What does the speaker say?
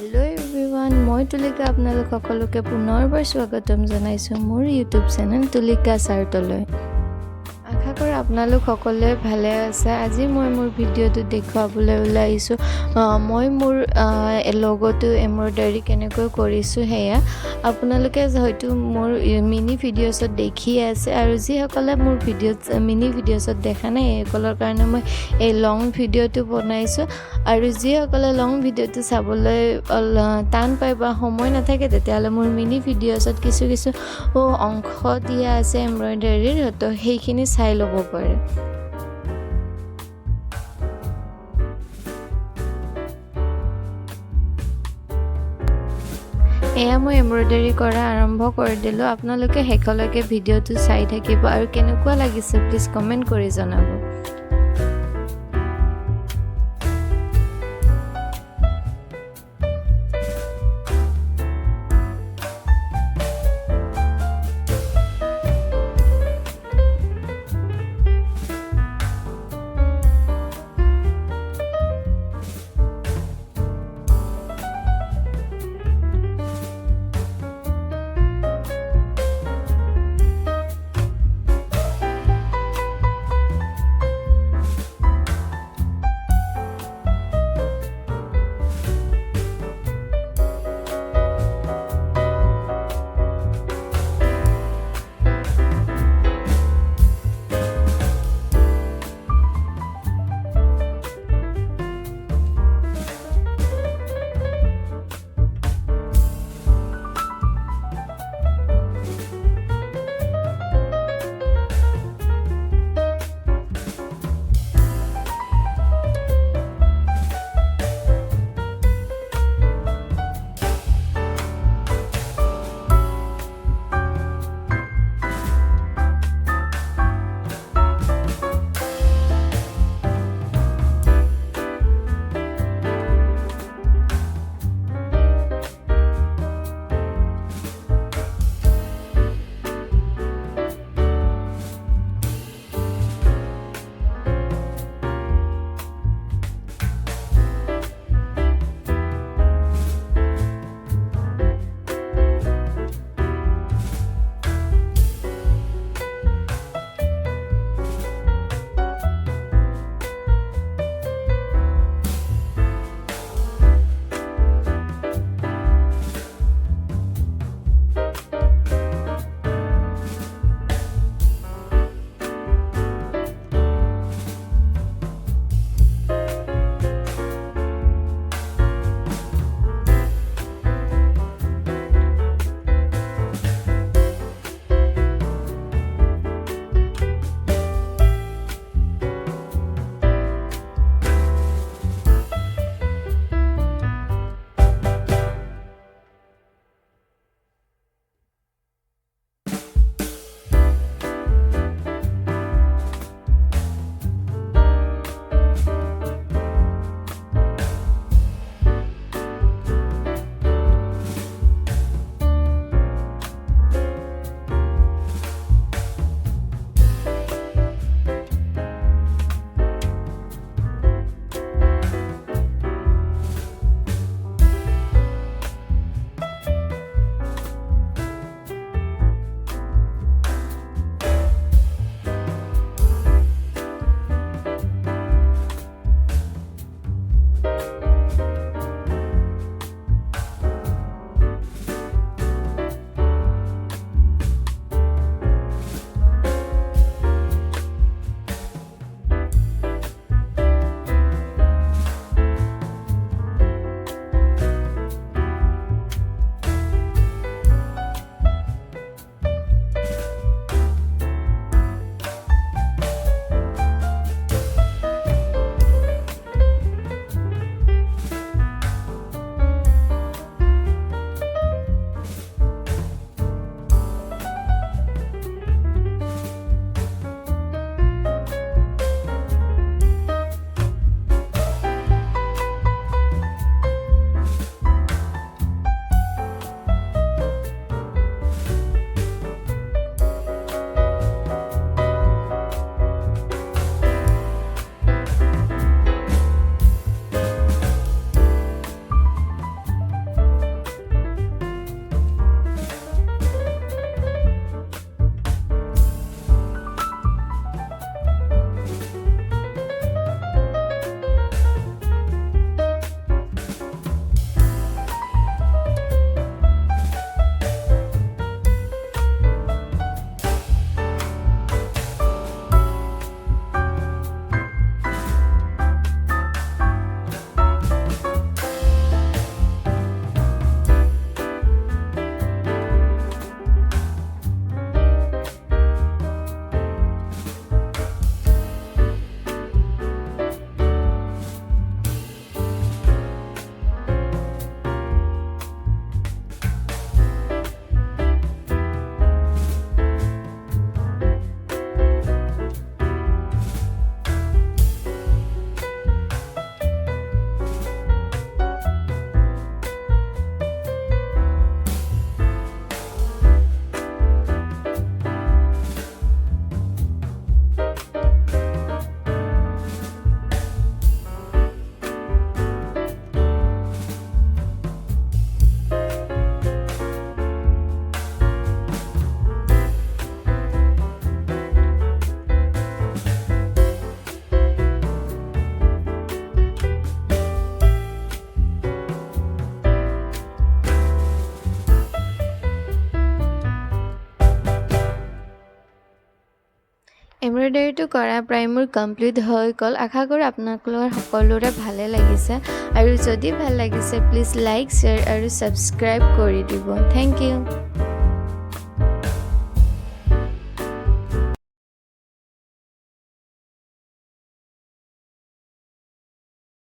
Hello everyone, মই তুলিকা আপোনালোক সকলোকে পুনৰবাৰ স্বাগতম জনাইছো মোৰ YouTube চেনেল তুলিকা চাৰ্টলৈ। আশা কৰো আপোনালোক সকলোৱে ভালে আছে। আজি মই মোৰ ভিডিঅ'টো দেখুৱাবলৈ ওলাইছো। মই মোৰ লগতো এমব্ৰইডাৰী কেনেকৈ কৰিছো হেয়া আপোনালোকে হয়তো মোৰ মিনি ভিডিঅ'ছত দেখি আছে আৰু যিসকলে মোৰ মিনি ভিডিঅ'ছত দেখা নাই এইসকলৰ কাৰণে মই এই লং ভিডিঅ'টো বনাইছো আৰু যিসকলে লং ভিডিঅ'টো চাবলৈ টান পায় বা সময় নাথাকে তেতিয়াহ'লে মোৰ মিনি ভিডিঅ'ছত কিছু অংশ দিয়া আছে এমব্ৰইডাৰীৰ তো সেইখিনি চাই ল'ব পাৰে। এয়া মই এমব্ৰইডাৰী কৰা আৰম্ভ কৰি দিলোঁ। আপোনালোকে শেষলৈকে ভিডিঅ'টো চাই থাকিব আৰু কেনেকুৱা লাগিছে প্লিজ কমেণ্ট কৰি জনাব। এমব্ৰইডাৰীটো কৰা প্ৰায় মোৰ কমপ্লিট হৈ গ'ল আশা কৰোঁ আপোনালোকৰ সকলোৰে ভালে লাগিছে আৰু যদি ভাল লাগিছে প্লিজ লাইক শ্বেয়াৰ আৰু ছাবস্ক্ৰাইব কৰি দিব থেংক ইউ